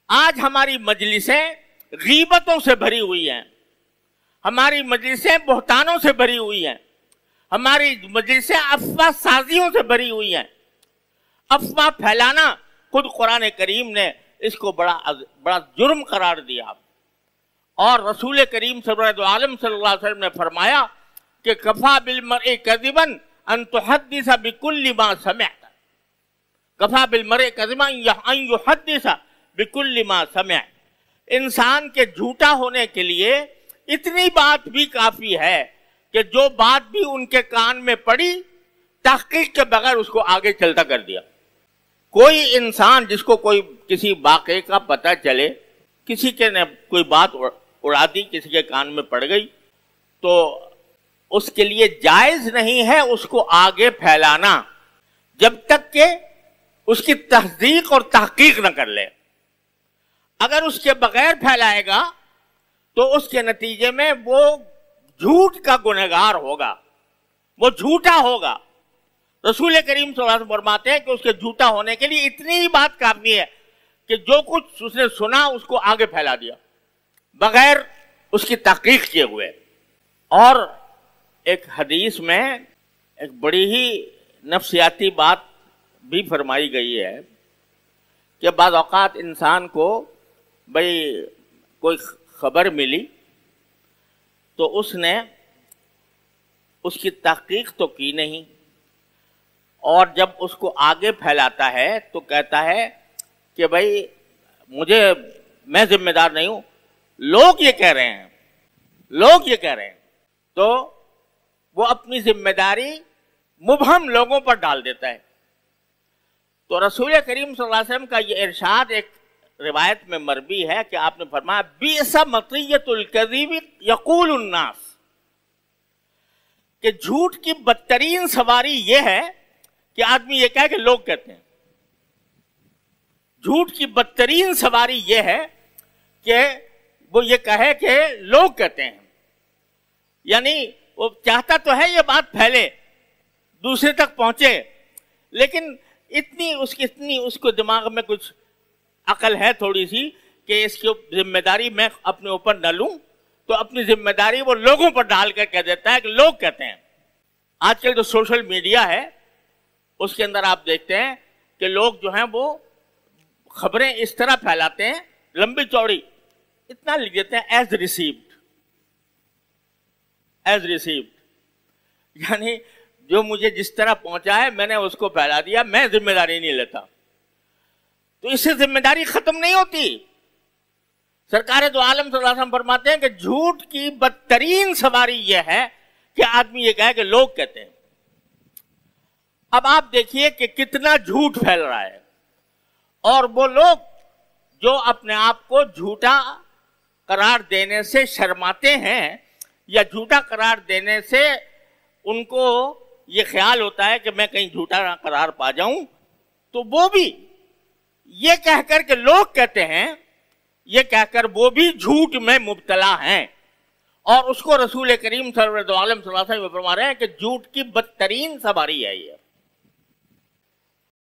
آج ہماری مجلسیں غیبتوں سے بھری ہوئی ہیں، ہماری مجلسیں بہتانوں سے بھری ہوئی ہیں، ہماری مجلسیں افواہ سازیوں سے بھری ہوئی ہیں۔ افواہ پھیلانا خود قرآن کریم نے اس کو بڑا جرم قرار دیا، اور رسول کریم صلی اللہ علیہ وسلم نے فرمایا کہ کفا بالمرء کذبا ان تحدث بكل ما سمعت، کفا بالمرء کذبا ان يحدث بكل ما سمع۔ انسان کے جھوٹا ہونے کے لیے اتنی بات بھی کافی ہے کہ جو بات بھی ان کے کان میں پڑی تحقیق کے بغیر اس کو آگے چلتا کر دیا۔ کوئی انسان جس کو کوئی کسی واقعے کا پتہ چلے، کسی کے نے کوئی بات اڑا دی، کسی کے کان میں پڑ گئی، تو اس کے لیے جائز نہیں ہے اس کو آگے پھیلانا جب تک کہ اس کی تصدیق اور تحقیق نہ کر لے۔ اگر اس کے بغیر پھیلائے گا تو اس کے نتیجے میں وہ جھوٹ کا گنہگار ہوگا، وہ جھوٹا ہوگا۔ رسول کریم صلی اللہ علیہ وسلم فرماتے ہیں کہ اس کے جھوٹا ہونے کے لیے اتنی ہی بات کافی ہے کہ جو کچھ اس نے سنا اس کو آگے پھیلا دیا بغیر اس کی تحقیق کیے ہوئے۔ اور ایک حدیث میں ایک بڑی ہی نفسیاتی بات بھی فرمائی گئی ہے کہ بعض اوقات انسان کو کوئی خبر ملی تو اس نے اس کی تحقیق تو کی نہیں، اور جب اس کو آگے پھیلاتا ہے تو کہتا ہے کہ میں ذمہ دار نہیں ہوں، لوگ یہ کہہ رہے ہیں، لوگ یہ کہہ رہے ہیں، تو وہ اپنی ذمہ داری مبہم لوگوں پر ڈال دیتا ہے۔ تو رسول کریم صلی اللہ علیہ وسلم کا یہ ارشاد ایک روایت میں مروی ہے کہ آپ نے فرمایا بئس مطیۃ الکذب یقول الناس، کہ جھوٹ کی بدترین سواری یہ ہے کہ آدمی یہ کہے کہ لوگ کہتے ہیں۔ جھوٹ کی بدترین سواری یہ ہے کہ وہ یہ کہے کہ لوگ کہتے ہیں، یعنی وہ چاہتا تو ہے یہ بات پھیلے، دوسرے تک پہنچے، لیکن اتنی اس کو دماغ میں کچھ عقل ہے تھوڑی سی کہ اس کی ذمہ داری میں اپنے اوپر نہ لوں، تو اپنی ذمہ داری وہ لوگوں پر ڈال کر کہہ دیتا ہے کہ لوگ کہتے ہیں۔ آج کل جو سوشل میڈیا ہے اس کے اندر آپ دیکھتے ہیں کہ لوگ جو ہیں وہ خبریں اس طرح پھیلاتے ہیں، لمبی چوڑی اتنا لکھ دیتے ہیں ایز ریسیوڈ، ایز ریسیوڈ، یعنی جو مجھے جس طرح پہنچا ہے میں نے اس کو پھیلا دیا، میں ذمہ داری نہیں لیتا۔ تو اس سے ذمہ داری ختم نہیں ہوتی۔ سرکار دو عالم صلی اللہ علیہ وسلم فرماتے ہیں کہ جھوٹ کی بدترین سواری یہ ہے کہ آدمی یہ کہے کہ لوگ کہتے ہیں۔ اب آپ دیکھیے کہ کتنا جھوٹ پھیل رہا ہے، اور وہ لوگ جو اپنے آپ کو جھوٹا قرار دینے سے شرماتے ہیں یا جھوٹا قرار دینے سے ان کو یہ خیال ہوتا ہے کہ میں کہیں جھوٹا نہ قرار پا جاؤں، تو وہ بھی یہ کہہ کر کہ لوگ کہتے ہیں، یہ کہہ کر وہ بھی جھوٹ میں مبتلا ہیں، اور اس کو رسول کریم صلی اللہ علیہ وسلم فرما رہے ہیں کہ جھوٹ کی بدترین سواری ہے یہ۔